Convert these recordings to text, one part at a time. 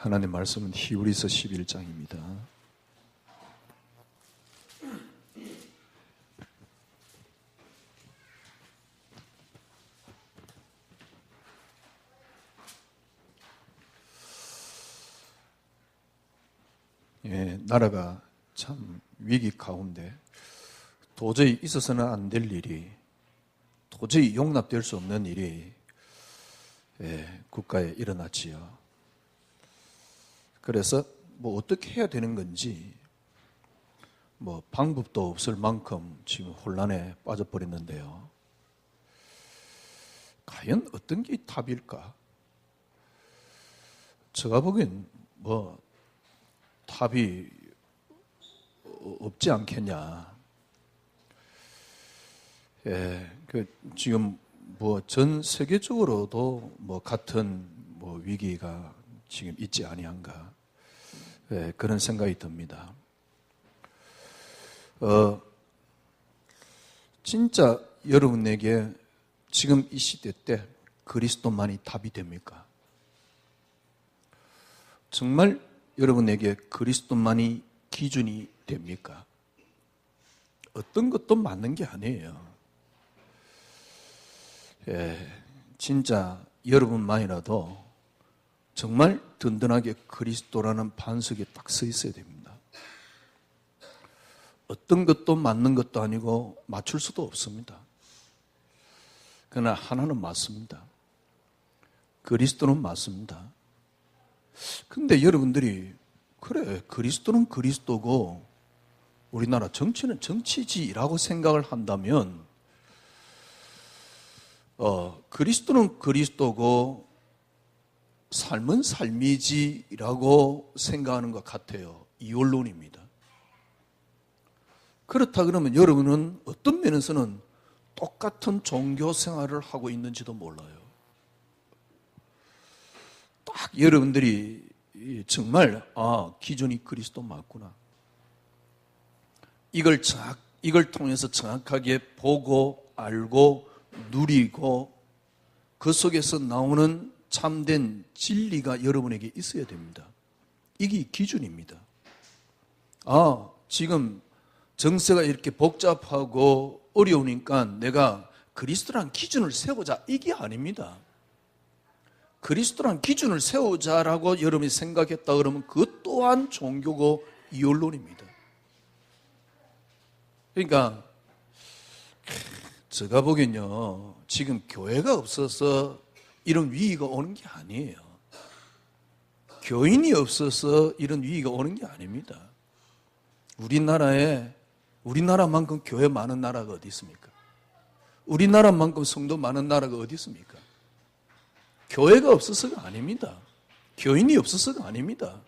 하나님 말씀은 히브리서 11장입니다. 나라가 참 위기 가운데 도저히 있어서는 안 될 일이, 도저히 용납될 수 없는 일이 국가에 일어났지요. 그래서 어떻게 해야 되는 건지 방법도 없을 만큼 지금 혼란에 빠져버렸는데요. 과연 어떤 게 답일까? 제가 보기엔 답이 없지 않겠냐. 지금 전 세계적으로도 같은 위기가 지금 있지 아니한가. 그런 생각이 듭니다. 진짜 여러분에게 지금 이 시대 때 그리스도만이 답이 됩니까? 정말 여러분에게 그리스도만이 기준이 됩니까? 어떤 것도 맞는 게 아니에요. 진짜 여러분만이라도 정말 든든하게 그리스도라는 반석에 딱 서 있어야 됩니다. 어떤 것도 맞는 것도 아니고 맞출 수도 없습니다. 그러나 하나는 맞습니다. 그리스도는 맞습니다. 근데 여러분들이 그래, 그리스도는 그리스도고 우리나라 정치는 정치지라고 생각을 한다면 그리스도는 그리스도고 삶은 삶이지라고 생각하는 것 같아요. 이원론입니다. 그렇다 그러면 여러분은 어떤 면에서는 똑같은 종교 생활을 하고 있는지도 몰라요. 딱 여러분들이 정말 기준이 그리스도 맞구나. 이걸 통해서 정확하게 보고 알고 누리고 그 속에서 나오는 참된 진리가 여러분에게 있어야 됩니다. 이게 기준입니다. 지금 정세가 이렇게 복잡하고 어려우니까 내가 그리스도란 기준을 세우자, 이게 아닙니다. 그리스도란 기준을 세우자라고 여러분이 생각했다 그러면 그것 또한 종교고 이원론입니다. 그러니까 제가 보기엔요, 지금 교회가 없어서 이런 위기가 오는 게 아니에요. 교인이 없어서 이런 위기가 오는 게 아닙니다. 우리나라만큼 교회 많은 나라가 어디 있습니까? 우리나라만큼 성도 많은 나라가 어디 있습니까? 교회가 없어서가 아닙니다. 교인이 없어서가 아닙니다.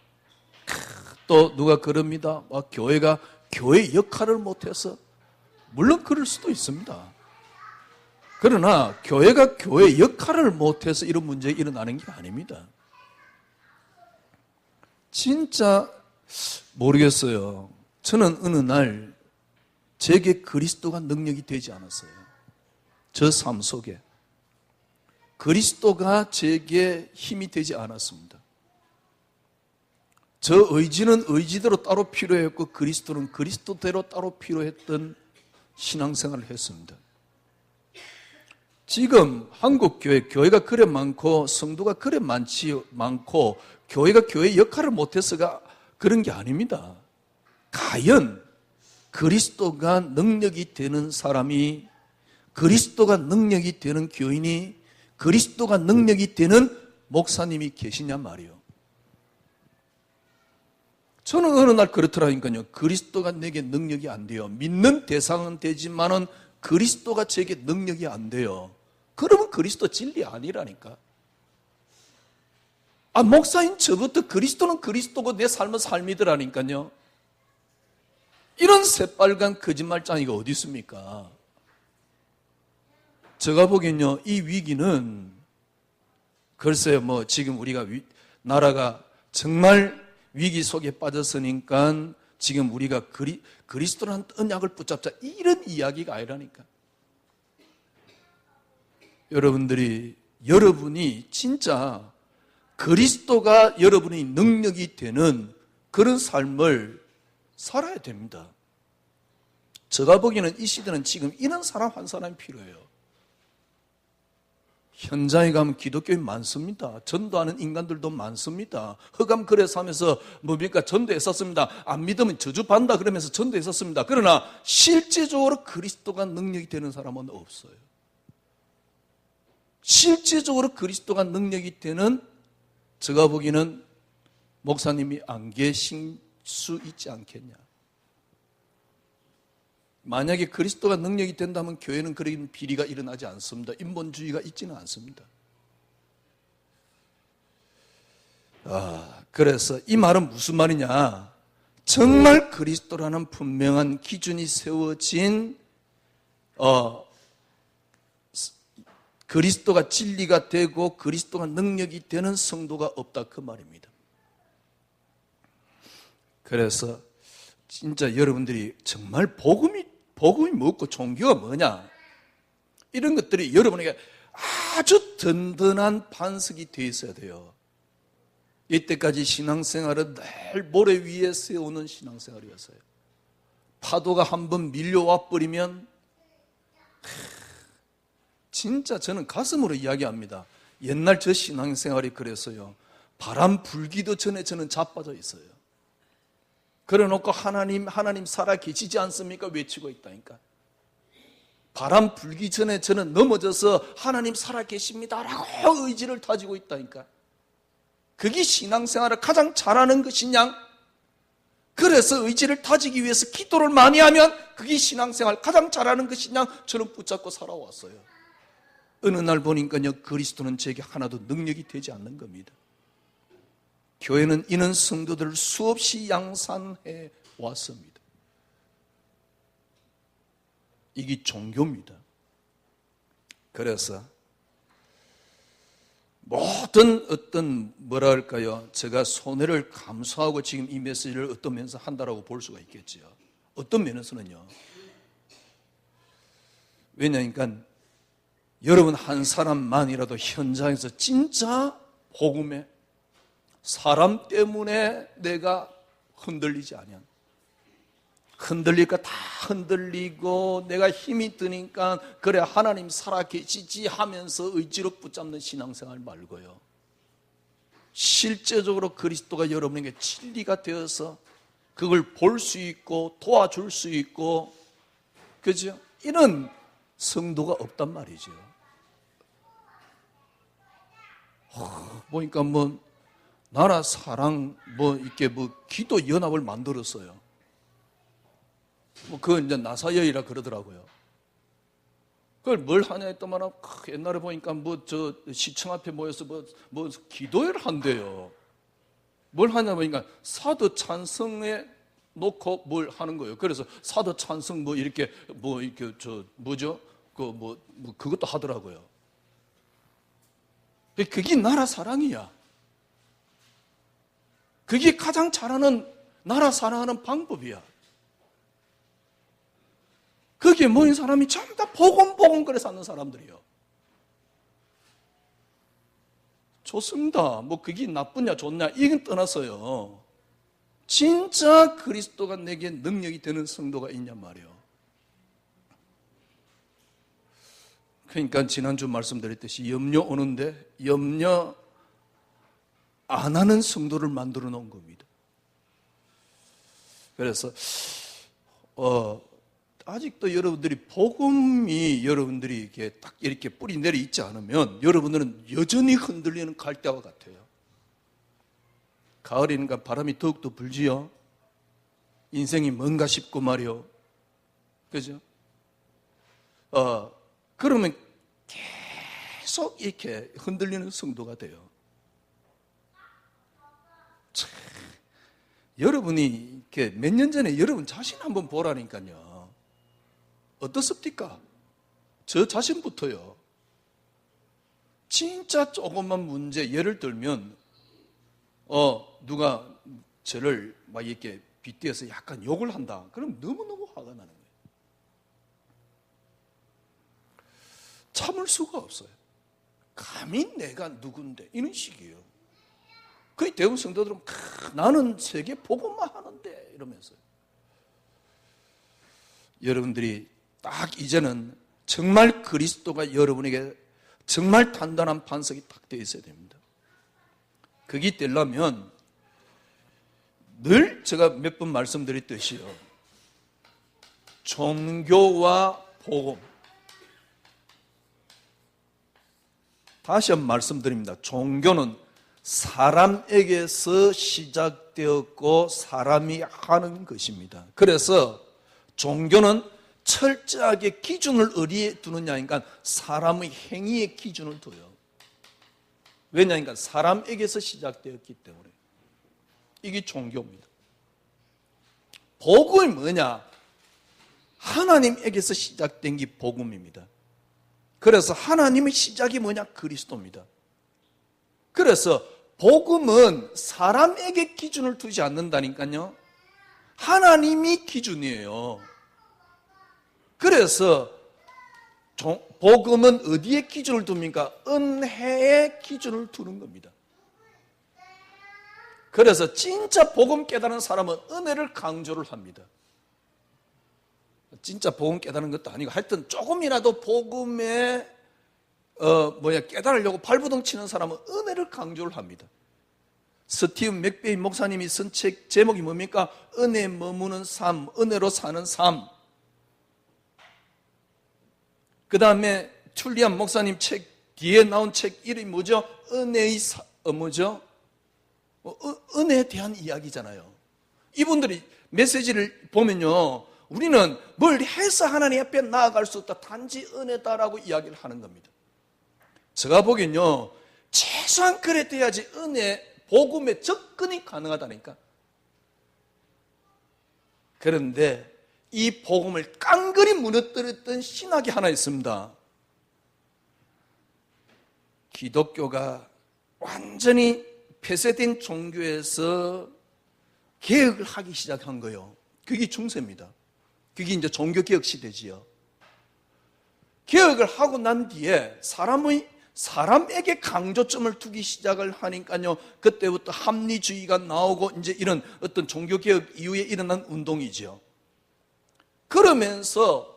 또 누가 그럽니다. 교회가 교회 역할을 못해서. 물론 그럴 수도 있습니다. 그러나 교회가 교회 역할을 못해서 이런 문제가 일어나는 게 아닙니다. 진짜 모르겠어요. 저는 어느 날 제게 그리스도가 능력이 되지 않았어요. 저 삶 속에 그리스도가 제게 힘이 되지 않았습니다. 저 의지는 의지대로 따로 필요했고 그리스도는 그리스도대로 따로 필요했던 신앙생활을 했습니다. 지금 한국 교회가 그래 많고 성도가 그래 많고 교회가 교회 역할을 못해서가 그런 게 아닙니다. 과연 그리스도가 능력이 되는 사람이, 그리스도가 능력이 되는 교인이, 그리스도가 능력이 되는 목사님이 계시냐 말이에요. 저는 어느 날 그렇더라니까요. 그리스도가 내게 능력이 안 돼요. 믿는 대상은 되지만은 그리스도가 제게 능력이 안 돼요. 그러면 그리스도 진리 아니라니까. 목사인 저부터 그리스도는 그리스도고 내 삶은 삶이더라니까요. 이런 새빨간 거짓말장이가 어디 있습니까? 제가 보기엔요, 이 위기는 글쎄요, 지금 우리가 나라가 정말 위기 속에 빠졌으니까 지금 우리가 그리스도라는 언약을 붙잡자, 이런 이야기가 아니라니까. 여러분이 진짜 그리스도가 여러분의 능력이 되는 그런 삶을 살아야 됩니다. 제가 보기에는 이 시대는 지금 이런 사람 한 사람이 필요해요. 현장에 가면 기독교인 많습니다. 전도하는 인간들도 많습니다. 흑암거래서 하면서 뭡니까? 전도했었습니다. 안 믿으면 저주받는다 그러면서 전도했었습니다. 그러나 실제적으로 그리스도가 능력이 되는 사람은 없어요. 실제적으로 그리스도가 능력이 되는, 제가 보기에는 목사님이 안 계신 수 있지 않겠냐. 만약에 그리스도가 능력이 된다면 교회는 그런 비리가 일어나지 않습니다. 인본주의가 있지는 않습니다. 그래서 이 말은 무슨 말이냐? 정말 그리스도라는 분명한 기준이 세워진 그리스도가 진리가 되고 그리스도가 능력이 되는 성도가 없다, 그 말입니다. 그래서 진짜 여러분들이 정말 복음이 뭐고 종교가 뭐냐, 이런 것들이 여러분에게 아주 든든한 반석이 되어 있어야 돼요. 이때까지 신앙생활은 늘 모래 위에 세우는 신앙생활이었어요. 파도가 한번 밀려와 버리면 진짜 저는 가슴으로 이야기합니다. 옛날 저 신앙생활이 그랬어요. 바람 불기도 전에 저는 자빠져 있어요. 그래놓고 하나님 살아 계시지 않습니까? 외치고 있다니까. 바람 불기 전에 저는 넘어져서 하나님 살아 계십니다라고 의지를 다지고 있다니까. 그게 신앙생활을 가장 잘하는 것이냐? 그래서 의지를 다지기 위해서 기도를 많이 하면 그게 신앙생활 가장 잘하는 것이냐? 저는 붙잡고 살아왔어요. 어느 날 보니까요, 그리스도는 제게 하나도 능력이 되지 않는 겁니다. 교회는 이런 성도들을 수없이 양산해 왔습니다. 이게 종교입니다. 그래서 모든 제가 손해를 감수하고 지금 이 메시지를 어떤 면에서 한다라고 볼 수가 있겠죠. 어떤 면에서는요. 왜냐하니까 여러분 한 사람만이라도 현장에서 진짜 복음에 사람 때문에 내가 흔들리지 않으면, 흔들릴까 다 흔들리고 내가 힘이 드니까 그래 하나님 살아계시지 하면서 의지로 붙잡는 신앙생활 말고요, 실제적으로 그리스도가 여러분에게 진리가 되어서 그걸 볼 수 있고 도와줄 수 있고, 그죠? 이런 성도가 없단 말이죠. 보니까 나라 사랑 이렇게 기도 연합을 만들었어요. 그건 이제 나사여이라 그러더라고요. 그걸 뭘 하냐 했더만 옛날에 보니까 저 시청 앞에 모여서 기도회를 한대요. 뭘 하냐 보니까 사도 찬성에 놓고 뭘 하는 거예요. 그래서 사도 찬성 이렇게 그것도 하더라고요. 그게 나라 사랑이야. 그게 가장 잘하는 나라 사랑하는 방법이야. 거기에 모인 사람이 전부 다 보금보금 사는 사람들이요. 좋습니다. 그게 나쁘냐 좋냐 이건 떠났어요. 진짜 그리스도가 내게 능력이 되는 성도가 있냔 말이에요. 그러니까 지난주 말씀드렸듯이 염려 오는데 염려 안 하는 성도를 만들어 놓은 겁니다. 그래서 아직도 여러분들이 복음이 여러분들이 이렇게 딱 이렇게 뿌리 내려 있지 않으면 여러분들은 여전히 흔들리는 갈대와 같아요. 가을이니까 바람이 더욱더 불지요. 인생이 뭔가 싶고 말이요. 그죠? 그러면 계속 이렇게 흔들리는 성도가 돼요. 참, 여러분이 이렇게 몇 년 전에 여러분 자신 한번 보라니까요. 어떻습니까? 저 자신부터요. 진짜 조금만 문제, 예를 들면, 누가 저를 막 이렇게 빗대어서 약간 욕을 한다. 그럼 너무너무 화가 나는 거예요. 참을 수가 없어요. 감히 내가 누군데? 이런 식이에요. 거의 대부분 성도들은 나는 세계 복음만 하는데 이러면서. 여러분들이 딱 이제는 정말 그리스도가 여러분에게 정말 단단한 반석이 딱 되어 있어야 됩니다. 그게 되려면 늘 제가 몇 번 말씀드렸듯이요, 종교와 복음, 다시 한번 말씀드립니다. 종교는 사람에게서 시작되었고 사람이 하는 것입니다. 그래서 종교는 철저하게 기준을 어디에 두느냐 하니까 사람의 행위의 기준을 둬요. 왜냐하니까 사람에게서 시작되었기 때문에. 이게 종교입니다. 복음이 뭐냐? 하나님에게서 시작된 게 복음입니다. 그래서 하나님의 시작이 뭐냐? 그리스도입니다. 그래서 복음은 사람에게 기준을 두지 않는다니까요. 하나님이 기준이에요. 그래서 복음은 어디에 기준을 둡니까? 은혜의 기준을 두는 겁니다. 그래서 진짜 복음 깨달은 사람은 은혜를 강조를 합니다. 진짜 복음 깨달은 것도 아니고 하여튼 조금이라도 복음에 깨달으려고 발부둥 치는 사람은 은혜를 강조를 합니다. 스티븐 맥베이 목사님이 쓴 책 제목이 뭡니까? 은혜에 머무는 삶, 은혜로 사는 삶. 그 다음에 툴리안 목사님 책 뒤에 나온 책 이름이 뭐죠? 은혜의 은혜에 대한 이야기잖아요. 이분들이 메시지를 보면요, 우리는 뭘 해서 하나님 앞에 나아갈 수 없다, 단지 은혜다라고 이야기를 하는 겁니다. 제가 보기엔요, 최소한 그래 돼야지 은혜, 복음에 접근이 가능하다니까. 그런데 이 복음을 깡그리 무너뜨렸던 신학이 하나 있습니다. 기독교가 완전히 폐쇄된 종교에서 개혁을 하기 시작한 거예요. 그게 중세입니다. 그게 이제 종교개혁 시대지요. 개혁을 하고 난 뒤에 사람에게 강조점을 두기 시작을 하니까요, 그때부터 합리주의가 나오고 이제 이런 어떤 종교개혁 이후에 일어난 운동이지요. 그러면서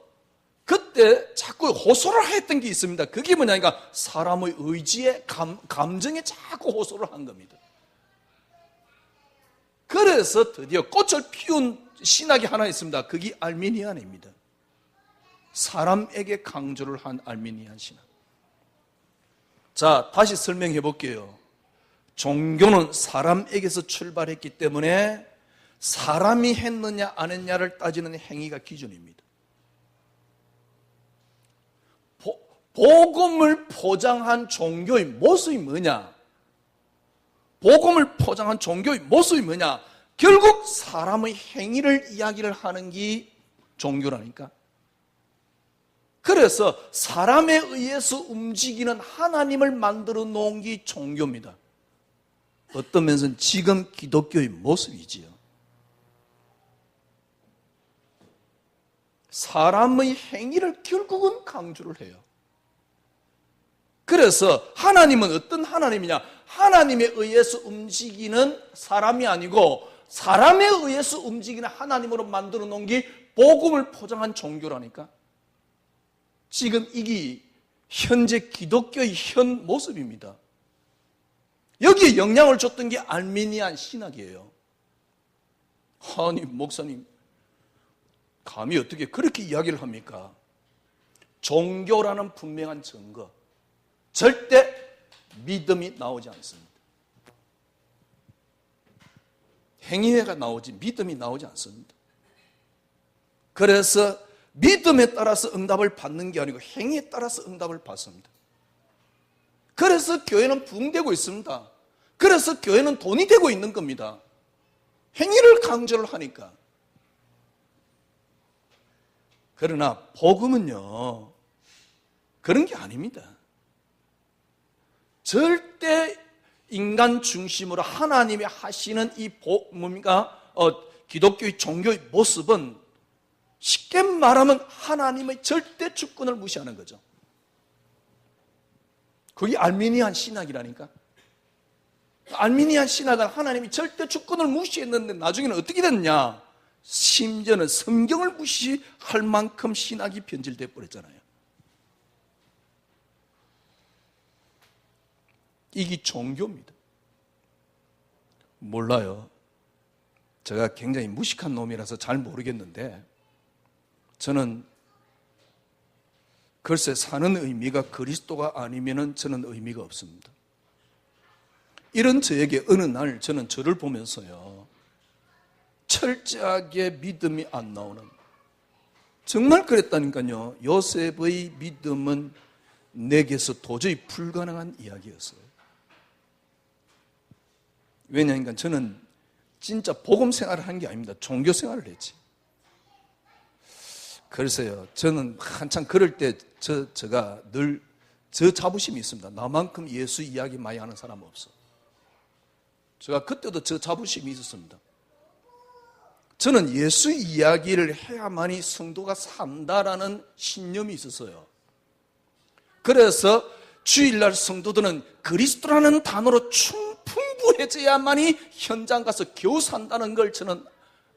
그때 자꾸 호소를 했던 게 있습니다. 그게 뭐냐니까 사람의 의지에 감정에 자꾸 호소를 한 겁니다. 그래서 드디어 꽃을 피운 신학이 하나 있습니다. 그게 알미니안입니다. 사람에게 강조를 한 알미니안 신학. 자, 다시 설명해 볼게요. 종교는 사람에게서 출발했기 때문에 사람이 했느냐 안 했냐를 따지는 행위가 기준입니다. 복음을 포장한 종교의 모습이 뭐냐? 복음을 포장한 종교의 모습이 뭐냐? 결국 사람의 행위를 이야기를 하는 게 종교라니까. 그래서 사람에 의해서 움직이는 하나님을 만들어 놓은 게 종교입니다. 어떤 면에서는 지금 기독교의 모습이지요. 사람의 행위를 결국은 강조를 해요. 그래서 하나님은 어떤 하나님이냐? 하나님에 의해서 움직이는 사람이 아니고 사람에 의해서 움직이는 하나님으로 만들어 놓은 게 복음을 포장한 종교라니까. 지금 이게 현재 기독교의 현 모습입니다. 여기에 영향을 줬던 게 알미니안 신학이에요. 아니 목사님, 감히 어떻게 그렇게 이야기를 합니까? 종교라는 분명한 증거, 절대 믿음이 나오지 않습니다. 행위가 나오지 믿음이 나오지 않습니다. 그래서 믿음에 따라서 응답을 받는 게 아니고 행위에 따라서 응답을 받습니다. 그래서 교회는 붕대고 있습니다. 그래서 교회는 돈이 되고 있는 겁니다. 행위를 강조를 하니까. 그러나 복음은요, 그런 게 아닙니다. 절대 인간 중심으로 하나님이 하시는 이 기독교의 종교의 모습은 쉽게 말하면 하나님의 절대 주권을 무시하는 거죠. 그게 알미니안 신학이라니까. 알미니안 신학은 하나님이 절대 주권을 무시했는데 나중에는 어떻게 됐냐? 심지어는 성경을 무시할 만큼 신학이 변질되어 버렸잖아요. 이게 종교입니다. 몰라요. 제가 굉장히 무식한 놈이라서 잘 모르겠는데 저는 글쎄 사는 의미가 그리스도가 아니면은 저는 의미가 없습니다. 이런 저에게 어느 날 저는 저를 보면서요, 철저하게 믿음이 안 나오는, 정말 그랬다니까요. 요셉의 믿음은 내게서 도저히 불가능한 이야기였어요. 왜냐하니까 저는 진짜 복음 생활을 한 게 아닙니다. 종교 생활을 했지. 그래서요, 저는 한참 그럴 때 제가 늘 저 자부심이 있습니다. 나만큼 예수 이야기 많이 하는 사람은 없어. 제가 그때도 저 자부심이 있었습니다. 저는 예수 이야기를 해야만이 성도가 산다라는 신념이 있었어요. 그래서 주일날 성도들은 그리스도라는 단어로 풍부해져야만이 현장 가서 겨우 산다는 걸 저는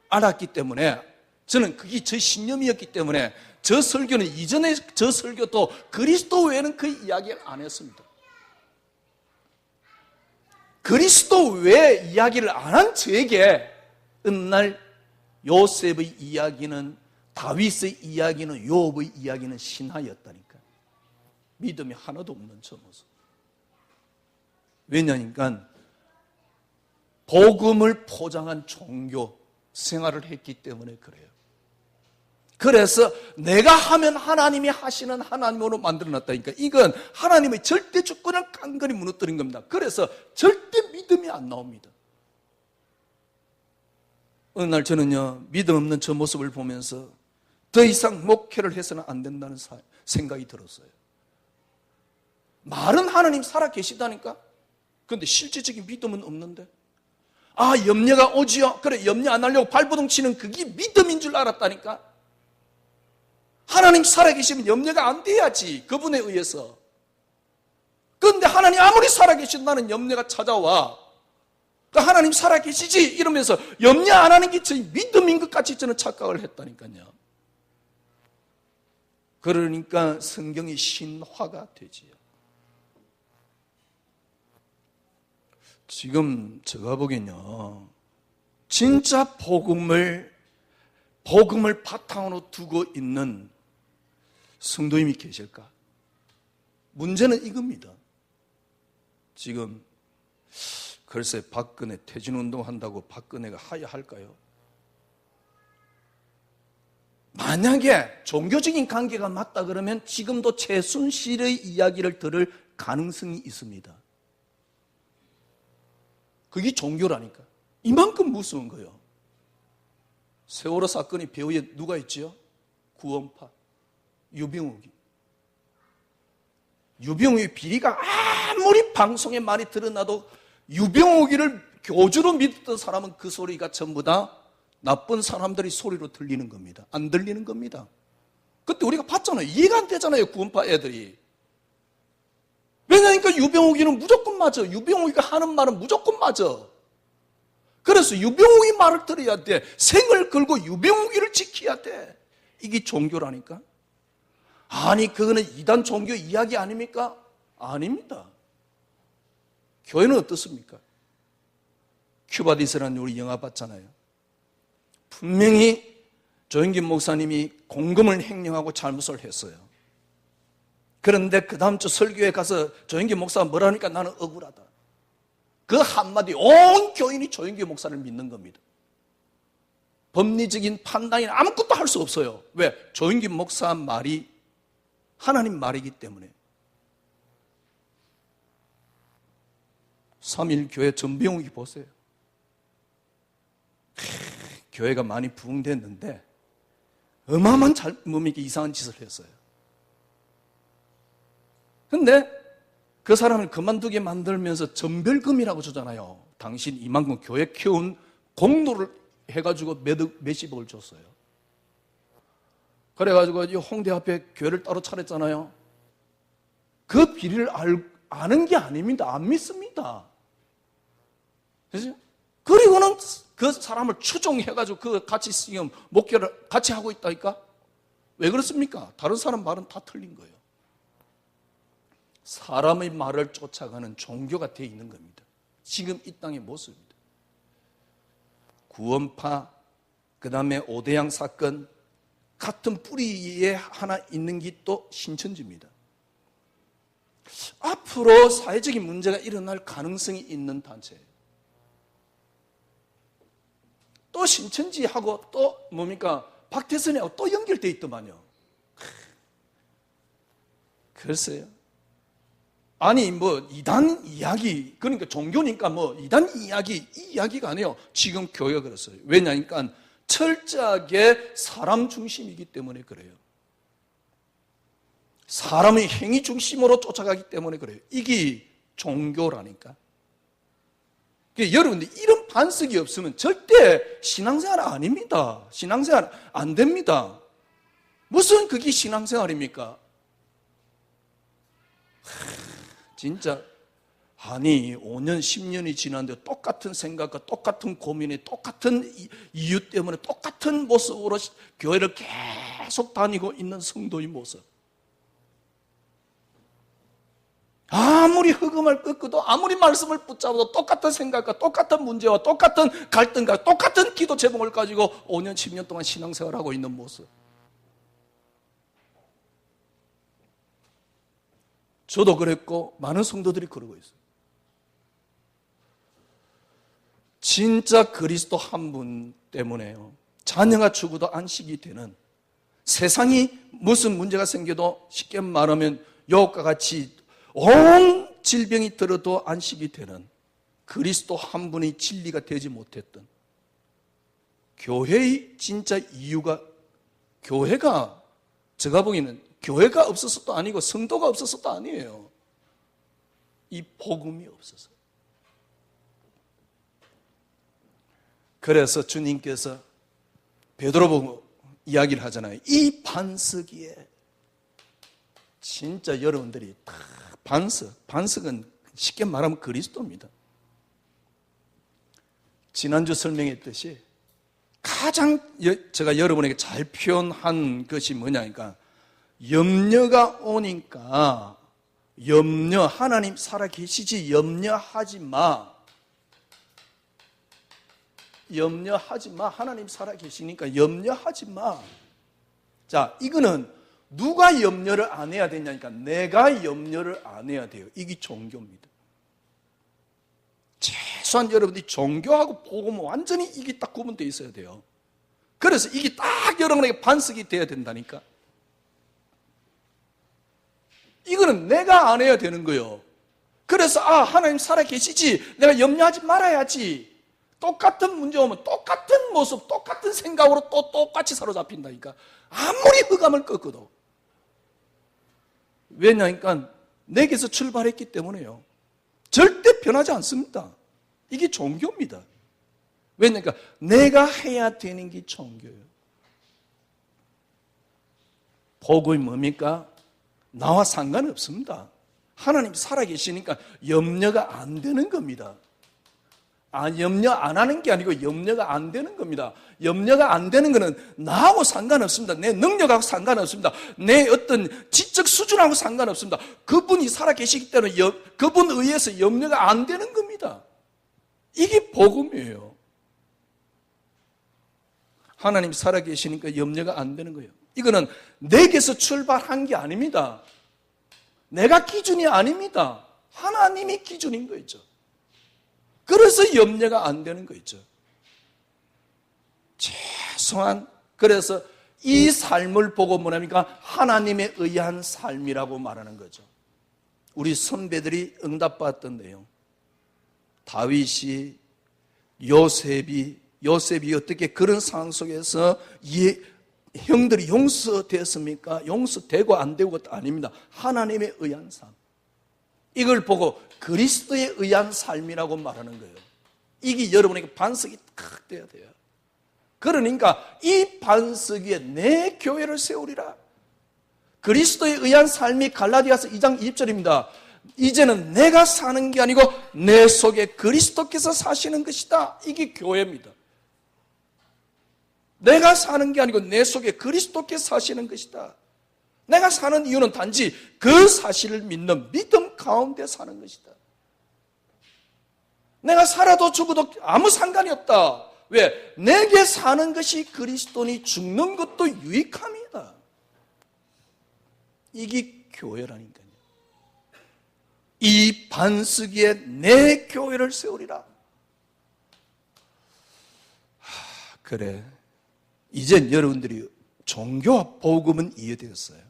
알았기 때문에, 저는 그게 제 신념이었기 때문에 저 설교는 이전에 저 설교도 그리스도 외에는 그 이야기를 안 했습니다. 그리스도 외에 이야기를 안 한 저에게 어느 날 요셉의 이야기는, 다윗의 이야기는, 요업의 이야기는 신화였다니까. 믿음이 하나도 없는 저 모습. 왜냐니까 복음을 포장한 종교 생활을 했기 때문에 그래요. 그래서 내가 하면 하나님이 하시는 하나님으로 만들어놨다니까. 이건 하나님의 절대 주권을 깡그리 무너뜨린 겁니다. 그래서 절대 믿음이 안 나옵니다. 어느 날 저는요, 믿음 없는 저 모습을 보면서 더 이상 목회를 해서는 안 된다는 생각이 들었어요. 말은 하나님 살아 계시다니까. 그런데 실질적인 믿음은 없는데, 아, 염려가 오지요. 그래, 염려 안 하려고 발버둥 치는 그게 믿음인 줄 알았다니까. 하나님 살아계시면 염려가 안 돼야지, 그분에 의해서. 그런데 하나님 아무리 살아계셔도 나는 염려가 찾아와. 그러니까 하나님 살아계시지 이러면서 염려 안 하는 게 저희 믿음인 것 같이 저는 착각을 했다니까요. 그러니까 성경이 신화가 되지요. 지금 제가 보기엔요, 진짜 복음을 바탕으로 두고 있는 성도님이 계실까? 문제는 이겁니다. 지금 글쎄 박근혜 퇴진운동 한다고 박근혜가 하야할까요? 만약에 종교적인 관계가 맞다 그러면 지금도 최순실의 이야기를 들을 가능성이 있습니다. 그게 종교라니까. 이만큼 무서운 거예요. 세월호 사건의 배후에 누가 있지요? 구원파 유병욱이. 유병욱의 비리가 아무리 방송에 많이 드러나도 유병욱이를 교주로 믿었던 사람은 그 소리가 전부 다 나쁜 사람들의 소리로 들리는 겁니다. 안 들리는 겁니다. 그때 우리가 봤잖아요. 이해가 안 되잖아요, 구원파 애들이. 왜냐니까 유병욱이는 무조건 맞아. 유병욱이가 하는 말은 무조건 맞아. 그래서 유병욱이 말을 들어야 돼. 생을 걸고 유병욱이를 지켜야 돼. 이게 종교라니까. 아니, 그거는 이단 종교 이야기 아닙니까? 아닙니다. 교회는 어떻습니까? 큐바디스라는 우리 영화 봤잖아요. 분명히 조영기 목사님이 공금을 횡령하고 잘못을 했어요. 그런데 그 다음 주 설교에 가서 조영기 목사가 뭐라니까 나는 억울하다. 그 한마디 온 교인이 조영기 목사를 믿는 겁니다. 법리적인 판단이나 아무것도 할 수 없어요. 왜? 조영기 목사 말이 하나님 말이기 때문에. 3.1 교회 전병욱이 보세요. 교회가 많이 부흥됐는데 어마어마한 몸에게 이상한 짓을 했어요. 근데 그 사람을 그만두게 만들면서 전별금이라고 주잖아요. 당신 이만큼 교회 키운 공로를 해가지고 몇십억을 줬어요. 그래가지고 홍대 앞에 교회를 따로 차렸잖아요. 그 비리를 아는 게 아닙니다. 안 믿습니다. 그죠? 그리고는 그 사람을 추종해가지고 그 같이 지금 목회를 같이 하고 있다니까? 왜 그렇습니까? 다른 사람 말은 다 틀린 거예요. 사람의 말을 쫓아가는 종교가 되어 있는 겁니다. 지금 이 땅의 모습입니다. 구원파, 그 다음에 오대양 사건, 같은 뿌리에 하나 있는 게 또 신천지입니다. 앞으로 사회적인 문제가 일어날 가능성이 있는 단체예요. 또 신천지하고 또 뭡니까? 박태선이하고 또 연결되어 있더만요. 글쎄요. 아니 뭐 이단 이야기, 그러니까 종교니까 뭐 이단 이야기, 이 이야기가 아니에요. 지금 교회가 그랬어요. 왜냐니까 철저하게 사람 중심이기 때문에 그래요. 사람의 행위 중심으로 쫓아가기 때문에 그래요. 이게 종교라니까. 여러분들 이런 반석이 없으면 절대 신앙생활 아닙니다. 신앙생활 안 됩니다. 무슨 그게 신앙생활입니까? 진짜 아니 5년 10년이 지났는데 똑같은 생각과 똑같은 고민에 똑같은 이유 때문에 똑같은 모습으로 교회를 계속 다니고 있는 성도의 모습. 아무리 흑음을 꺾어도 아무리 말씀을 붙잡아도 똑같은 생각과 똑같은 문제와 똑같은 갈등과 똑같은 기도 제목을 가지고 5년 10년 동안 신앙생활하고 있는 모습. 저도 그랬고 많은 성도들이 그러고 있어요. 진짜 그리스도 한 분 때문에요. 자녀가 죽어도 안식이 되는, 세상이 무슨 문제가 생겨도 쉽게 말하면 욕과 같이 온 질병이 들어도 안식이 되는 그리스도 한 분의 진리가 되지 못했던 교회의 진짜 이유가, 교회가 제가 보기에는 교회가 없어서도 아니고 성도가 없어서도 아니에요. 이 복음이 없어서. 그래서 주님께서 베드로 보고 이야기를 하잖아요. 이 반석 위에 진짜 여러분들이 다 반석은 쉽게 말하면 그리스도입니다. 지난주 설명했듯이 가장 제가 여러분에게 잘 표현한 것이 뭐냐니까, 염려가 오니까 하나님 살아계시지 염려하지 마. 하나님 살아계시니까 염려하지 마. 자, 이거는 누가 염려를 안 해야 되냐니까 내가 염려를 안 해야 돼요. 이게 종교입니다. 최소한 여러분들이 종교하고 복음은 완전히 이게 딱 구분되어 있어야 돼요. 그래서 이게 딱 여러분에게 반석이 돼야 된다니까. 이거는 내가 안 해야 되는 거예요. 그래서 하나님 살아계시지, 내가 염려하지 말아야지. 똑같은 문제 오면 똑같은 모습, 똑같은 생각으로 또 똑같이 사로잡힌다니까. 아무리 흑암을 꺾어도. 왜냐니까 내게서 출발했기 때문에요. 절대 변하지 않습니다. 이게 종교입니다. 왜냐니까 내가 해야 되는 게 종교예요. 복음이 뭡니까? 나와 상관없습니다. 하나님 살아계시니까 염려가 안 되는 겁니다. 염려 안 하는 게 아니고 염려가 안 되는 겁니다. 염려가 안 되는 것은 나하고 상관없습니다. 내 능력하고 상관없습니다. 내 어떤 지적 수준하고 상관없습니다. 그분이 살아계시기 때문에 그분 의해서 염려가 안 되는 겁니다. 이게 복음이에요. 하나님 살아계시니까 염려가 안 되는 거예요. 이거는 내게서 출발한 게 아닙니다. 내가 기준이 아닙니다. 하나님이 기준인 거 있죠. 그래서 염려가 안 되는 거 있죠. 최소한 그래서 이 삶을 보고 뭐랍니까? 하나님에 의한 삶이라고 말하는 거죠. 우리 선배들이 응답받았던 내용. 다윗이, 요셉이 어떻게 그런 상황 속에서 형들이 용서됐습니까? 용서되고 안 되고 것도 아닙니다. 하나님에 의한 삶. 이걸 보고 그리스도에 의한 삶이라고 말하는 거예요. 이게 여러분에게 반석이 탁 돼야 돼요. 그러니까 이 반석 위에 내 교회를 세우리라. 그리스도에 의한 삶이 갈라디아서 2장 20절입니다. 이제는 내가 사는 게 아니고 내 속에 그리스도께서 사시는 것이다. 이게 교회입니다. 내가 사는 게 아니고 내 속에 그리스도께서 사시는 것이다. 내가 사는 이유는 단지 그 사실을 믿는 믿음 가운데 사는 것이다. 내가 살아도 죽어도 아무 상관이 없다. 왜? 내게 사는 것이 그리스도니 죽는 것도 유익함이다. 이게 교회라니까요. 이 반석위에 내 교회를 세우리라. 그래. 이젠 여러분들이 종교와 복음은 이해되었어요.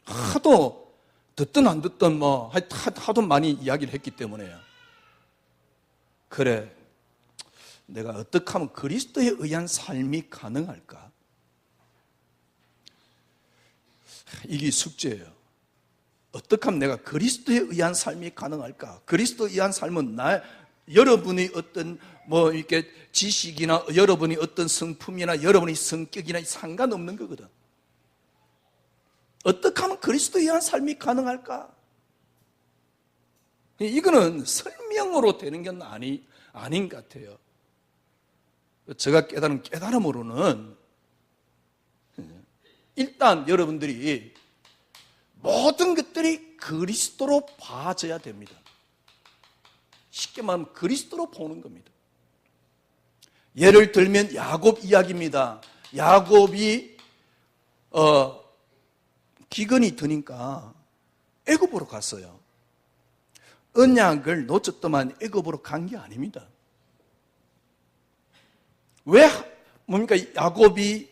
하도 듣든 안 듣든 하도 많이 이야기를 했기 때문에요. 그래, 내가 어떻게 하면 그리스도에 의한 삶이 가능할까? 이게 숙제예요. 어떻게 하면 내가 그리스도에 의한 삶이 가능할까? 그리스도에 의한 삶은 여러분이 어떤 이렇게 지식이나 여러분이 어떤 성품이나 여러분의 성격이나 상관없는 거거든. 어떻게 하면 그리스도에 의한 삶이 가능할까? 이거는 설명으로 되는 건 아닌 것 같아요. 제가 깨달은 깨달음으로는 일단 여러분들이 모든 것들이 그리스도로 봐져야 됩니다. 쉽게 말하면 그리스도로 보는 겁니다. 예를 들면 야곱 이야기입니다. 야곱이 기근이 드니까 애굽으로 갔어요. 언약을 놓쳤더만 애굽으로 간 게 아닙니다. 왜 야곱이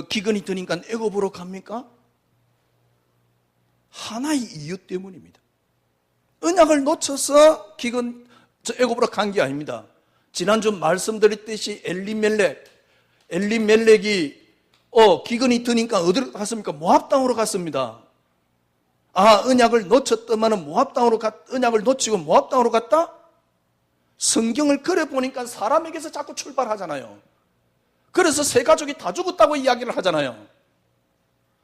기근이 드니까 애굽으로 갑니까? 하나의 이유 때문입니다. 언약을 놓쳐서 애굽으로 간 게 아닙니다. 지난주 말씀드렸듯이 엘리멜렉이 기근이 드니까 어디로 갔습니까? 모압 땅으로 갔습니다. 언약을 놓쳤더만은 언약을 놓치고 모압 땅으로 갔다? 성경을 그래 보니까 사람에게서 자꾸 출발하잖아요. 그래서 세 가족이 다 죽었다고 이야기를 하잖아요.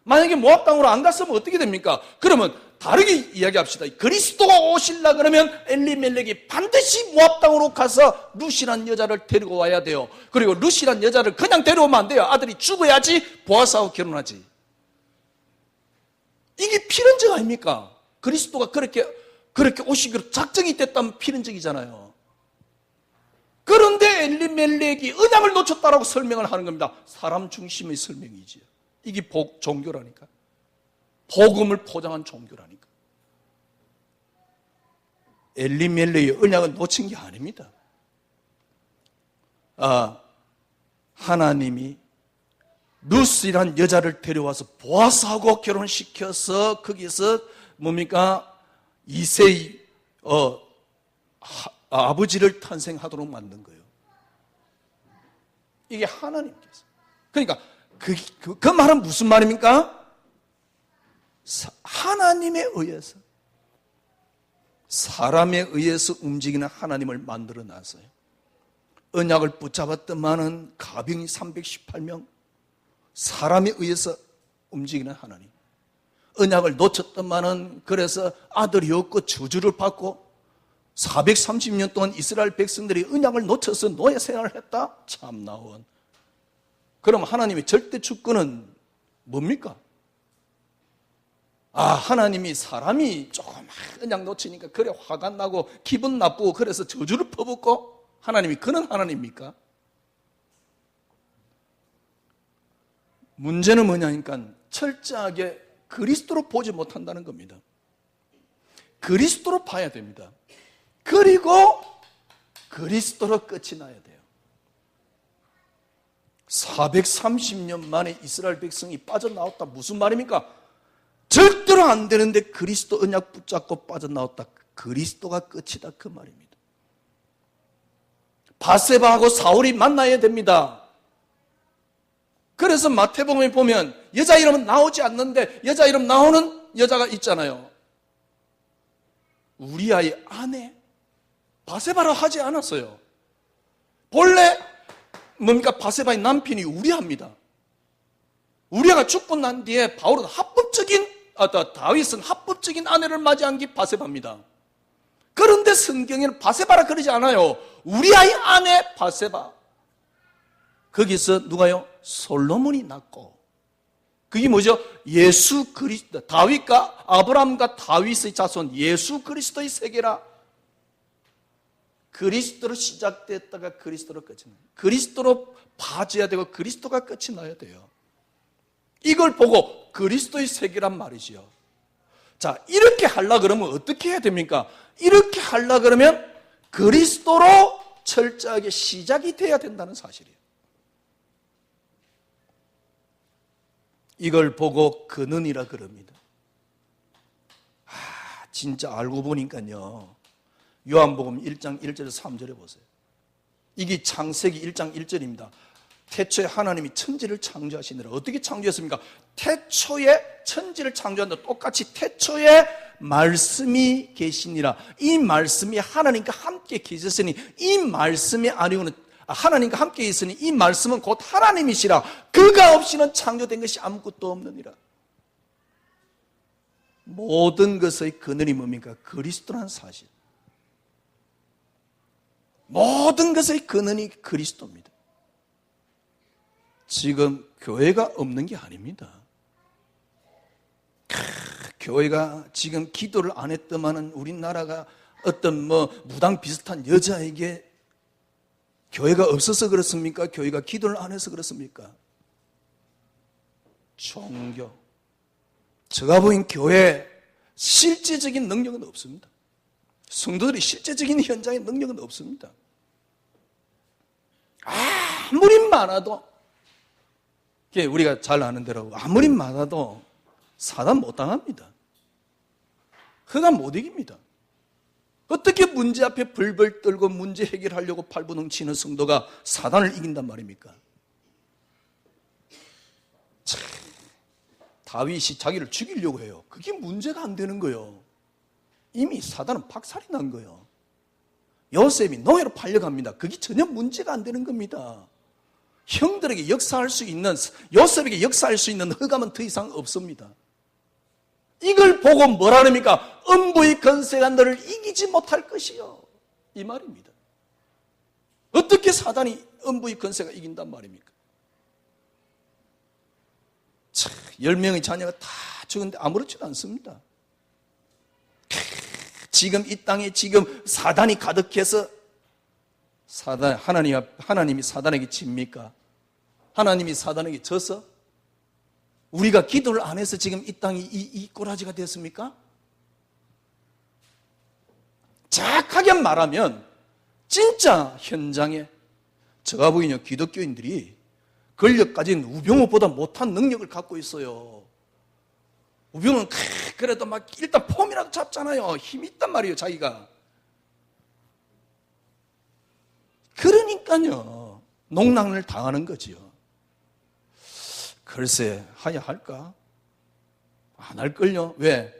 만약에 모압 땅으로 안 갔으면 어떻게 됩니까? 그러면 다르게 이야기합시다. 그리스도가 오실라 그러면 엘리멜렉이 반드시 모압 땅으로 가서 룻이란 여자를 데리고 와야 돼요. 그리고 룻이란 여자를 그냥 데려오면 안 돼요. 아들이 죽어야지 보아스하고 결혼하지. 이게 필연적 아닙니까? 그리스도가 그렇게 오시기로 작정이 됐다면 필연적이잖아요. 그런데 엘리멜렉이 언약을 놓쳤다라고 설명을 하는 겁니다. 사람 중심의 설명이지요. 이게 종교라니까. 복음을 포장한 종교라니까. 엘리멜렉이 언약을 놓친 게 아닙니다. 하나님이 룻이란 여자를 데려와서 보아스하고 결혼시켜서 거기서 이세의 아버지를 탄생하도록 만든 거예요. 이게 하나님께서. 그러니까 그 말은 무슨 말입니까? 하나님에 의해서, 사람에 의해서 움직이는 하나님을 만들어 놨어요. 언약을 붙잡았더만은 가병이 318명, 사람에 의해서 움직이는 하나님. 언약을 놓쳤더만은 그래서 아들이 없고 저주를 받고 430년 동안 이스라엘 백성들이 언약을 놓쳐서 노예 생활을 했다? 참나원. 그럼 하나님의 절대 주권은 뭡니까? 하나님이 사람이 조금 언약 놓치니까 그래 화가 나고 기분 나쁘고 그래서 저주를 퍼붓고 하나님이 그런 하나님입니까? 문제는 뭐냐니까 철저하게 그리스도로 보지 못한다는 겁니다. 그리스도로 봐야 됩니다. 그리고 그리스도로 끝이 나야 돼요. 430년 만에 이스라엘 백성이 빠져나왔다. 무슨 말입니까? 절대로 안 되는데 그리스도 언약 붙잡고 빠져나왔다. 그리스도가 끝이다. 그 말입니다. 바세바하고 사울이 만나야 됩니다. 그래서 마태복음에 보면 여자 이름은 나오지 않는데 여자 이름 나오는 여자가 있잖아요. 우리아의 아내 바세바라 하지 않았어요. 본래 바세바의 남편이 우리아입니다. 우리아가 죽고 난 뒤에 바울은 합법적인 다윗은 합법적인 아내를 맞이한 게 바세바입니다. 그런데 성경에는 바세바라 그러지 않아요. 우리아의 아내 바세바. 거기서 누가요? 솔로몬이 낳고. 그게 뭐죠? 예수 그리스도, 다윗과 아브라함과 다윗의 자손 예수 그리스도의 세계라. 그리스도로 시작됐다가 그리스도로 끝이 나요. 그리스도로 봐줘야 되고 그리스도가 끝이 나야 돼요. 이걸 보고 그리스도의 세계란 말이지요. 자, 이렇게 하려 그러면 어떻게 해야 됩니까? 이렇게 하려 그러면 그리스도로 철저하게 시작이 돼야 된다는 사실이에요. 이걸 보고 근은이라 그럽니다. 진짜 알고 보니까요. 요한복음 1장 1절에서 3절에 보세요. 이게 창세기 1장 1절입니다. 태초에 하나님이 천지를 창조하시느라. 어떻게 창조했습니까? 태초에 천지를 창조한다. 똑같이 태초에 말씀이 계시니라. 이 말씀이 하나님과 함께 계셨으니 이 말씀이 아니고는 하나님과 함께 있으니 이 말씀은 곧 하나님이시라. 그가 없이는 창조된 것이 아무것도 없느니라. 모든 것의 근원이 뭡니까? 그리스도라는 사실. 모든 것의 근원이 그리스도입니다. 지금 교회가 없는 게 아닙니다. 교회가 지금 기도를 안 했더만은 우리나라가 어떤 무당 비슷한 여자에게 교회가 없어서 그렇습니까? 교회가 기도를 안 해서 그렇습니까? 종교. 제가 보기엔 교회 실제적인 능력은 없습니다. 성도들이 실제적인 현장의 능력은 없습니다. 아무리 많아도, 우리가 잘 아는 대로 아무리 많아도 사단 못 당합니다. 흑암 못 이깁니다. 어떻게 문제 앞에 벌벌 떨고 문제 해결하려고 팔부둥치는 성도가 사단을 이긴단 말입니까? 참, 다윗이 자기를 죽이려고 해요. 그게 문제가 안 되는 거예요. 이미 사단은 박살이 난 거예요. 요셉이 노예로 팔려갑니다. 그게 전혀 문제가 안 되는 겁니다. 형들에게 역사할 수 있는, 요셉에게 역사할 수 있는 흑암은 더 이상 없습니다. 이걸 보고 뭐라 합니까? 음부의 권세가 너를 이기지 못할 것이요. 이 말입니다. 어떻게 사단이 음부의 권세가 이긴단 말입니까? 10명의 자녀가 다 죽었는데 아무렇지도 않습니다. 지금 이 땅에 지금 사단이 가득해서 하나님이 사단에게 집니까? 하나님이 사단에게 져서? 우리가 기도를 안 해서 지금 이 땅이 이 꼬라지가 됐습니까? 정확하게 말하면 진짜 현장에 제가 보기에는 기독교인들이 권력 가진 우병우보다 못한 능력을 갖고 있어요. 우병우는 그래도 막 일단 폼이라도 잡잖아요. 힘이 있단 말이에요, 자기가. 그러니까요, 농락을 당하는 거지요. 글쎄, 하야 할까? 안 할걸요. 왜?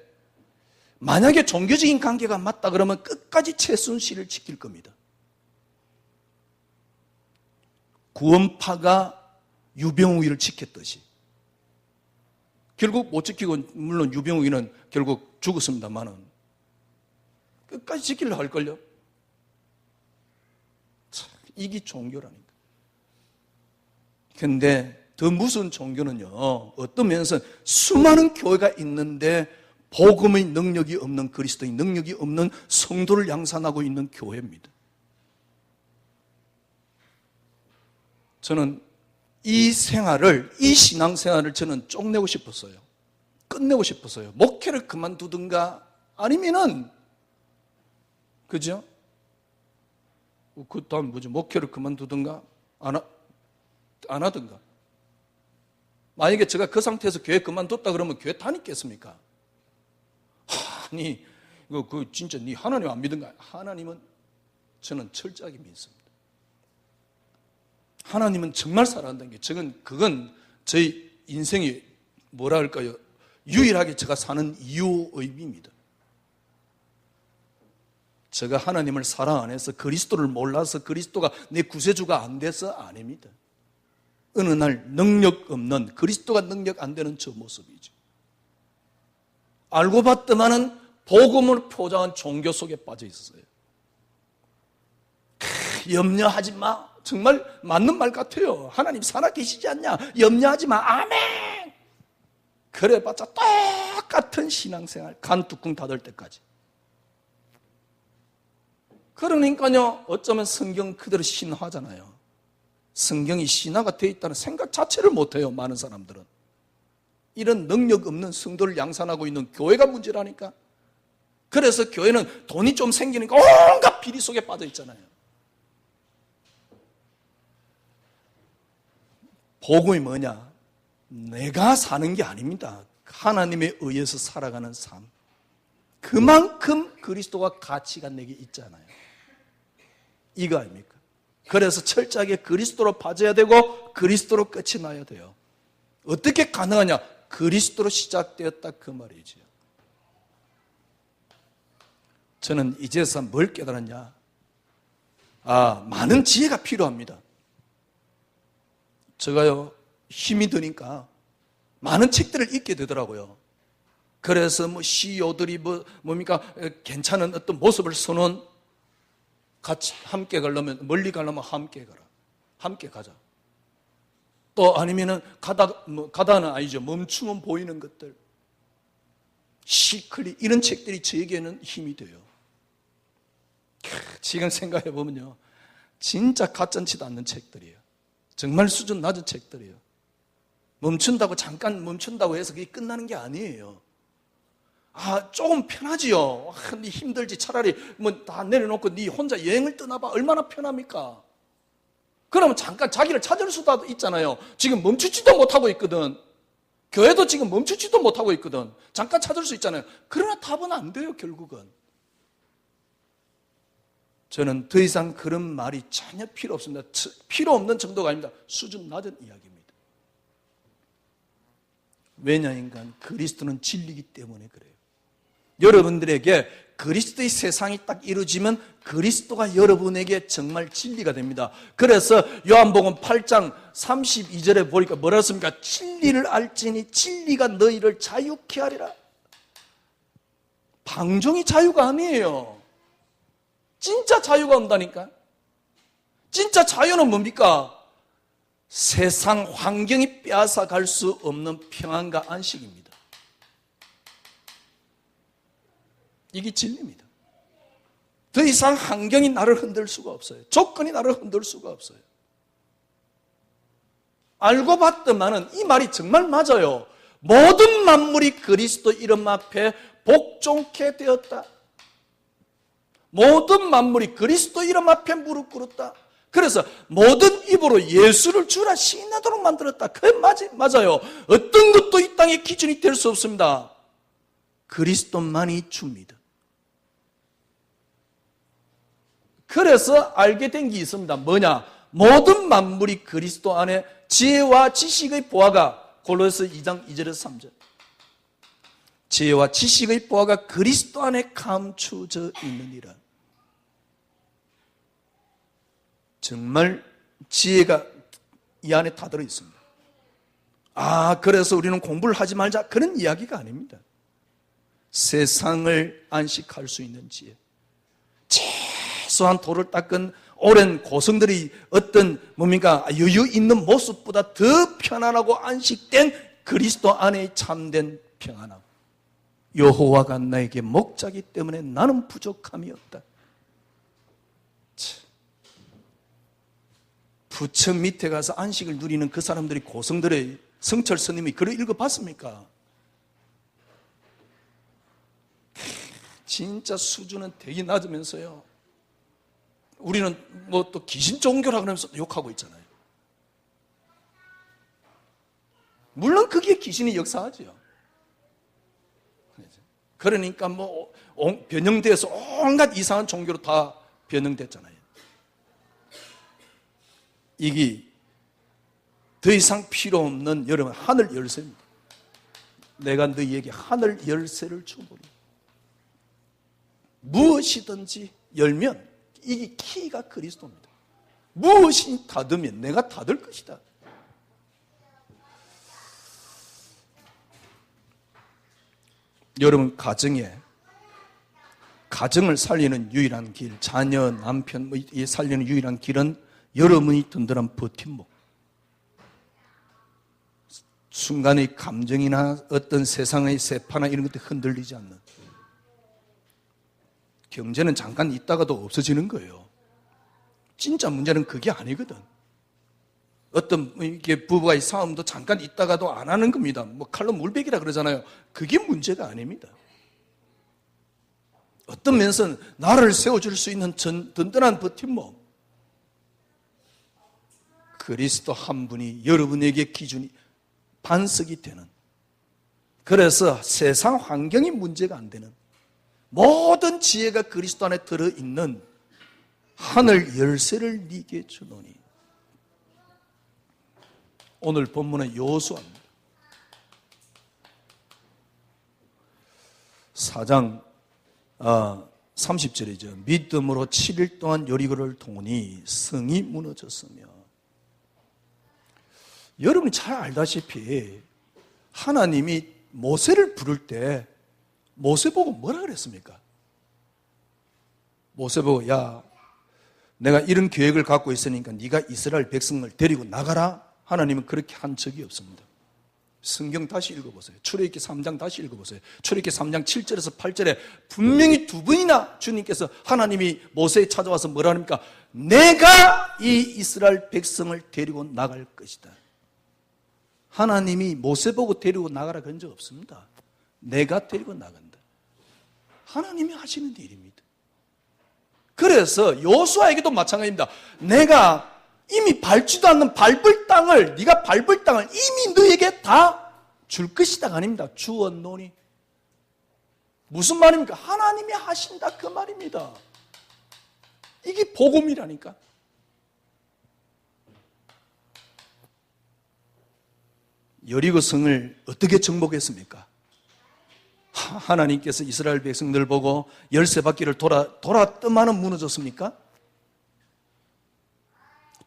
만약에 종교적인 관계가 맞다 그러면 끝까지 최순실을 지킬 겁니다. 구원파가 유병우를 지켰듯이. 결국 못 지키고, 물론 유병우는 결국 죽었습니다만은 끝까지 지키려 할걸요. 참, 이게 종교라니까. 근데 더 무서운 종교는요, 어떤 면에서 수많은 교회가 있는데 복음의 능력이 없는, 그리스도의 능력이 없는 성도를 양산하고 있는 교회입니다. 저는 이 신앙생활을 저는 쪽내고 싶었어요. 끝내고 싶었어요. 목회를 그만두든가 아니면은, 그죠? 그 다음 뭐죠? 목회를 그만두든가 안 하든가. 만약에 제가 그 상태에서 교회 그만뒀다 그러면 교회 다니겠습니까? 아니, 이거 진짜 네 하나님 안 믿은가? 하나님은 저는 철저하게 믿습니다. 하나님은 정말 살아간다는 게, 그건 저희 인생이 뭐라 할까요? 유일하게 제가 사는 이유의미입니다. 제가 하나님을 사랑 안 해서, 그리스도를 몰라서, 그리스도가 내 구세주가 안 돼서 아닙니다. 어느 날 능력 없는, 그리스도가 능력 안 되는 저 모습이죠. 알고 봤더만은 복음을 표장한 종교 속에 빠져 있었어요. 염려하지 마. 정말 맞는 말 같아요. 하나님 살아계시지 않냐? 염려하지 마. 아멘. 그래봤자 똑같은 신앙생활. 간 뚜껑 닫을 때까지. 그러니까요, 어쩌면 성경 그대로 신화잖아요. 성경이 신화가 되어 있다는 생각 자체를 못해요, 많은 사람들은. 이런 능력 없는 성도를 양산하고 있는 교회가 문제라니까. 그래서 교회는 돈이 좀 생기니까 온갖 비리 속에 빠져 있잖아요. 복음이 뭐냐? 내가 사는 게 아닙니다. 하나님에 의해서 살아가는 삶. 그만큼 그리스도가 가치가 내게 있잖아요. 이거 아닙니까? 그래서 철저하게 그리스도로 빠져야 되고 그리스도로 끝이 나야 돼요. 어떻게 가능하냐? 그리스도로 시작되었다 그 말이죠. 저는 이제서 뭘 깨달았냐? 많은 지혜가 필요합니다. 제가요, 힘이 드니까 많은 책들을 읽게 되더라고요. 그래서 CEO들이 뭡니까? 괜찮은 어떤 모습을 서는 같이 함께 가려면, 멀리 가려면 함께 가라. 함께 가자. 또 아니면은 가다는 아니죠. 멈추면 보이는 것들. 시클리, 이런 책들이 저에게는 힘이 돼요. 지금 생각해 보면요. 진짜 가짠치도 않는 책들이에요. 정말 수준 낮은 책들이에요. 멈춘다고, 잠깐 멈춘다고 해서 그게 끝나는 게 아니에요. 조금 편하지요. 네 힘들지. 차라리 다 내려놓고 네 혼자 여행을 떠나봐. 얼마나 편합니까? 그러면 잠깐 자기를 찾을 수도 있잖아요. 지금 멈추지도 못하고 있거든. 교회도 지금 멈추지도 못하고 있거든. 잠깐 찾을 수 있잖아요. 그러나 답은 안 돼요, 결국은. 저는 더 이상 그런 말이 전혀 필요 없습니다. 필요 없는 정도가 아닙니다. 수준 낮은 이야기입니다. 왜냐인가? 그리스도는 진리이기 때문에 그래요. 여러분들에게 그리스도의 세상이 딱 이루어지면 그리스도가 여러분에게 정말 진리가 됩니다. 그래서 요한복음 8장 32절에 보니까 뭐라 했습니까? 진리를 알지니 진리가 너희를 자유케 하리라. 방종이 자유가 아니에요. 진짜 자유가 온다니까. 진짜 자유는 뭡니까? 세상 환경이 빼앗아 갈 수 없는 평안과 안식입니다. 이게 진리입니다. 더 이상 환경이 나를 흔들 수가 없어요. 조건이 나를 흔들 수가 없어요. 알고 봤더만은 이 말이 정말 맞아요. 모든 만물이 그리스도 이름 앞에 복종케 되었다. 모든 만물이 그리스도 이름 앞에 무릎 꿇었다. 그래서 모든 입으로 예수를 주라 시인하도록 만들었다. 그게 맞아요. 어떤 것도 이 땅의 기준이 될 수 없습니다. 그리스도만이 줍니다. 그래서 알게 된 게 있습니다. 뭐냐? 모든 만물이 그리스도 안에 지혜와 지식의 보화가 골로새 2장 2절에서 3절. 지혜와 지식의 보화가 그리스도 안에 감추어져 있느니라. 정말 지혜가 이 안에 다 들어 있습니다. 그래서 우리는 공부를 하지 말자. 그런 이야기가 아닙니다. 세상을 안식할 수 있는 지혜. 최소한 돌을 닦은 오랜 고성들이 어떤 여유 있는 모습보다 더 편안하고 안식된 그리스도 안에 참된 평안함. 여호와가 나에게 목자기 때문에 나는 부족함이 없다. 부처 밑에 가서 안식을 누리는 그 사람들이 고성들의 성철 스님이 글을 읽어봤습니까? 진짜 수준은 되게 낮으면서요. 우리는 또 귀신 종교라 그러면서 욕하고 있잖아요. 물론 그게 귀신이 역사하죠. 그러니까 변형돼서 온갖 이상한 종교로 다 변형됐잖아요. 이게 더 이상 필요 없는 여러분 하늘 열쇠입니다. 내가 너희에게 하늘 열쇠를 주노니 무엇이든지 열면 이게 키가 그리스도입니다. 무엇이 닫으면 내가 닫을 것이다. 여러분 가정을 살리는 유일한 길, 자녀, 남편 살리는 유일한 길은 여러분이 든든한 버팀목. 순간의 감정이나 어떤 세상의 세파나 이런 것들이 흔들리지 않는. 경제는 잠깐 있다가도 없어지는 거예요. 진짜 문제는 그게 아니거든. 어떤 이게 부부와의 싸움도 잠깐 있다가도 안 하는 겁니다. 뭐 칼로 물베기라 그러잖아요. 그게 문제가 아닙니다. 어떤 면에서는 나를 세워줄 수 있는 든든한 버팀목. 그리스도 한 분이 여러분에게 기준이 반석이 되는, 그래서 세상 환경이 문제가 안 되는, 모든 지혜가 그리스도 안에 들어있는 하늘 열쇠를 네게 주노니. 오늘 본문은 여호수아입니다. 4장 30절이죠. 믿음으로 7일 동안 여리고를 통하니 성이 무너졌으며. 여러분이 잘 알다시피 하나님이 모세를 부를 때 모세 보고 뭐라 그랬습니까? 모세 보고, 야, 내가 이런 계획을 갖고 있으니까 네가 이스라엘 백성을 데리고 나가라. 하나님은 그렇게 한 적이 없습니다. 성경 다시 읽어보세요. 출애굽기 3장 다시 읽어보세요. 출애굽기 3장 7절에서 8절에 분명히 두 번이나 주님께서 하나님이 모세에 찾아와서 뭐라 합니까? 내가 이 이스라엘 백성을 데리고 나갈 것이다. 하나님이 모세 보고 데리고 나가라 그런 적 없습니다. 내가 데리고 나간다. 하나님이 하시는 일입니다. 그래서 여호수아에게도 마찬가지입니다. 내가 이미 밟지도 않는 밟을 땅을, 네가 밟을 땅을 이미 너에게 다 줄 것이다가 아닙니다. 주었노니. 무슨 말입니까? 하나님이 하신다 그 말입니다. 이게 복음이라니까. 여리고 성을 어떻게 정복했습니까? 하나님께서 이스라엘 백성들 보고 열세 바퀴를 돌아 뜨마는 무너졌습니까?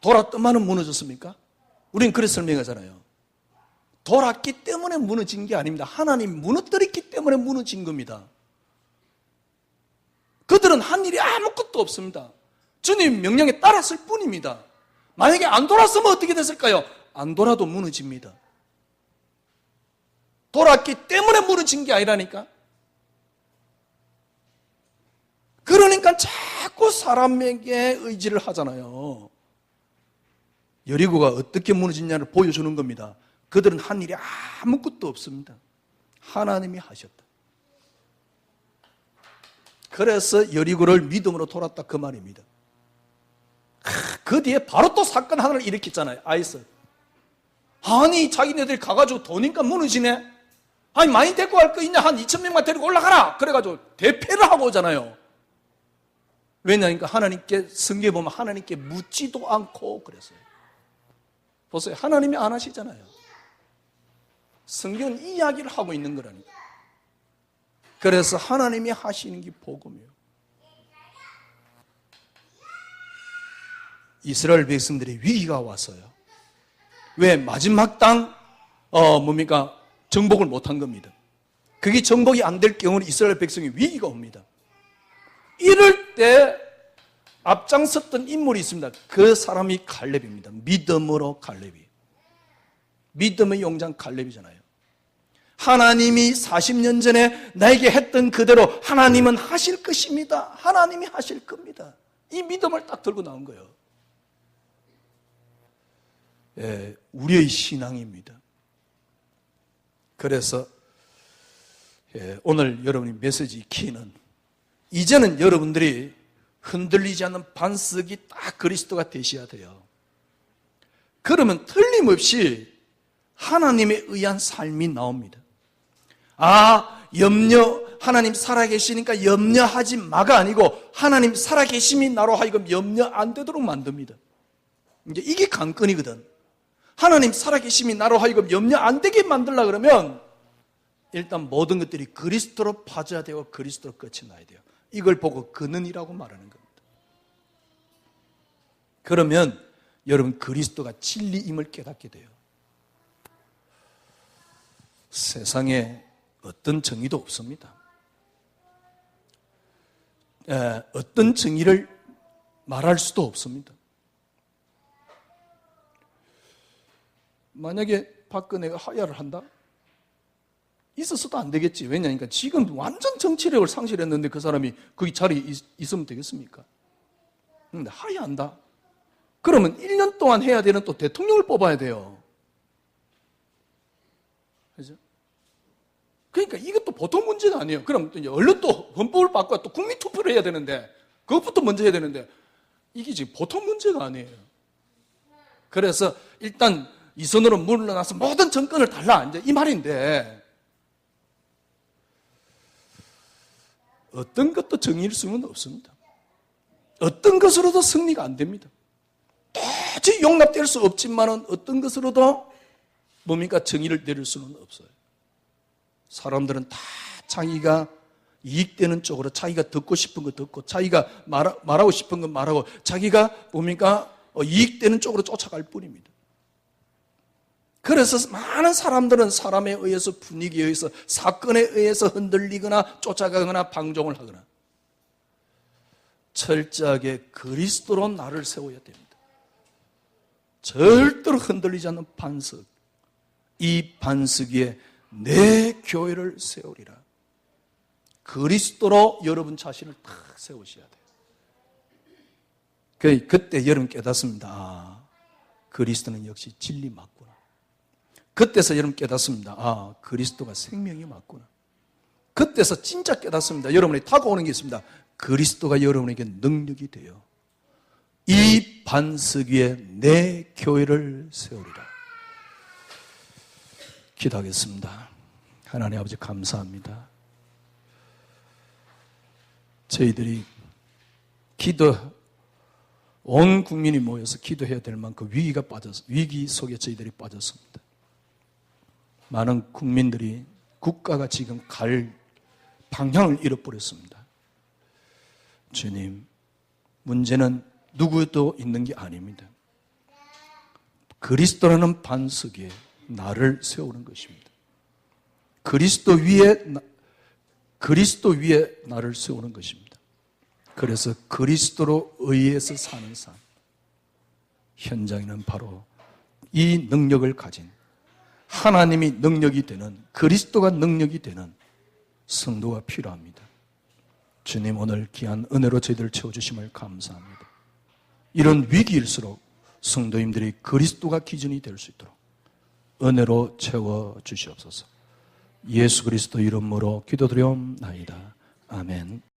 돌아 뜨마는 무너졌습니까? 우리는 그렇게 설명하잖아요. 돌았기 때문에 무너진 게 아닙니다. 하나님 무너뜨렸기 때문에 무너진 겁니다. 그들은 한 일이 아무것도 없습니다. 주님 명령에 따랐을 뿐입니다. 만약에 안 돌았으면 어떻게 됐을까요? 안 돌아도 무너집니다. 돌았기 때문에 무너진 게 아니라니까. 그러니까 자꾸 사람에게 의지를 하잖아요. 여리고가 어떻게 무너졌냐를 보여주는 겁니다. 그들은 한 일이 아무것도 없습니다. 하나님이 하셨다. 그래서 여리고를 믿음으로 돌았다 그 말입니다. 그 뒤에 바로 또 사건 하나를 일으켰잖아요. 아이스. 아니 자기네들이 가가지고 도니까 무너지네. 아니 많이 데리고 갈 거 있냐? 한 2,000명만 데리고 올라가라. 그래가지고 대패를 하고 오잖아요. 왜냐니까 하나님께, 성경에 보면 하나님께 묻지도 않고 그랬어요. 보세요. 하나님이 안 하시잖아요. 성경은 이 이야기를 하고 있는 거라니까. 그래서 하나님이 하시는 게 복음이에요. 이스라엘 백성들의 위기가 왔어요. 왜? 마지막 땅 정복을 못한 겁니다. 그게 정복이 안 될 경우는 이스라엘 백성이 위기가 옵니다. 이럴 때 앞장섰던 인물이 있습니다. 그 사람이 갈렙입니다. 믿음으로 갈렙이. 믿음의 용장 갈렙이잖아요. 하나님이 40년 전에 나에게 했던 그대로 하나님은 하실 것입니다. 하나님이 하실 겁니다. 이 믿음을 딱 들고 나온 거예요. 예, 우리의 신앙입니다. 그래서 오늘 여러분의 메시지 키는, 이제는 여러분들이 흔들리지 않는 반석이 딱 그리스도가 되셔야 돼요. 그러면 틀림없이 하나님에 의한 삶이 나옵니다. 하나님 살아계시니까 염려하지 마가 아니고 하나님 살아계심이 나로 하여금 염려 안 되도록 만듭니다. 이제 이게 관건이거든. 하나님 살아계심이 나로 하여금 염려 안 되게 만들려고 그러면 일단 모든 것들이 그리스도로 빠져야 되고 그리스도로 끝이 나야 돼요. 이걸 보고 근은이라고 말하는 겁니다. 그러면 여러분 그리스도가 진리임을 깨닫게 돼요. 세상에 어떤 정의도 없습니다. 어떤 정의를 말할 수도 없습니다. 만약에 박근혜가 하야를 한다? 있었어도 안 되겠지. 왜냐니까 지금 완전 정치력을 상실했는데 그 사람이 그 자리에 있으면 되겠습니까? 근데 하야한다? 그러면 1년 동안 해야 되는 또 대통령을 뽑아야 돼요. 그죠? 그러니까 이것도 보통 문제가 아니에요. 그럼 이제 얼른 또 헌법을 바꿔 또 국민 투표를 해야 되는데, 그것부터 먼저 해야 되는데, 이게 지금 보통 문제가 아니에요. 그래서 일단 이선으로 물러나서 모든 정권을 달라, 이제 이 말인데, 어떤 것도 정의일 수는 없습니다. 어떤 것으로도 승리가 안 됩니다. 도저히 용납될 수 없지만은 어떤 것으로도 뭡니까? 정의를 내릴 수는 없어요. 사람들은 다 자기가 이익되는 쪽으로 자기가 듣고 싶은 거 듣고 자기가 말하고 싶은 거 말하고 자기가 뭡니까? 이익되는 쪽으로 쫓아갈 뿐입니다. 그래서 많은 사람들은 사람에 의해서 분위기에 의해서 사건에 의해서 흔들리거나 쫓아가거나 방종을 하거나 철저하게 그리스도로 나를 세워야 됩니다. 절대로 흔들리지 않는 반석, 이 반석 위에 내 교회를 세우리라. 그리스도로 여러분 자신을 탁 세우셔야 돼요. 그때 여러분 깨닫습니다. 아, 그리스도는 역시 진리 맞구나. 그때서 여러분 깨닫습니다. 아, 그리스도가 생명이 맞구나. 그때서 진짜 깨닫습니다. 여러분이 다가오는 게 있습니다. 그리스도가 여러분에게 능력이 돼요. 이 반석 위에 내 교회를 세우리라. 기도하겠습니다. 하나님 아버지 감사합니다. 저희들이 온 국민이 모여서 기도해야 될 만큼 위기 속에 저희들이 빠졌습니다. 많은 국민들이 국가가 지금 갈 방향을 잃어버렸습니다. 주님, 문제는 누구도 있는 게 아닙니다. 그리스도라는 반석 위에 나를 세우는 것입니다. 그리스도 위에 나를 세우는 것입니다. 그래서 그리스도로 의해서 사는 삶, 현장에는 바로 이 능력을 가진 하나님이 능력이 되는, 그리스도가 능력이 되는 성도가 필요합니다. 주님, 오늘 귀한 은혜로 저희들을 채워주심을 감사합니다. 이런 위기일수록 성도님들이 그리스도가 기준이 될 수 있도록 은혜로 채워주시옵소서. 예수 그리스도 이름으로 기도드리옵나이다. 아멘.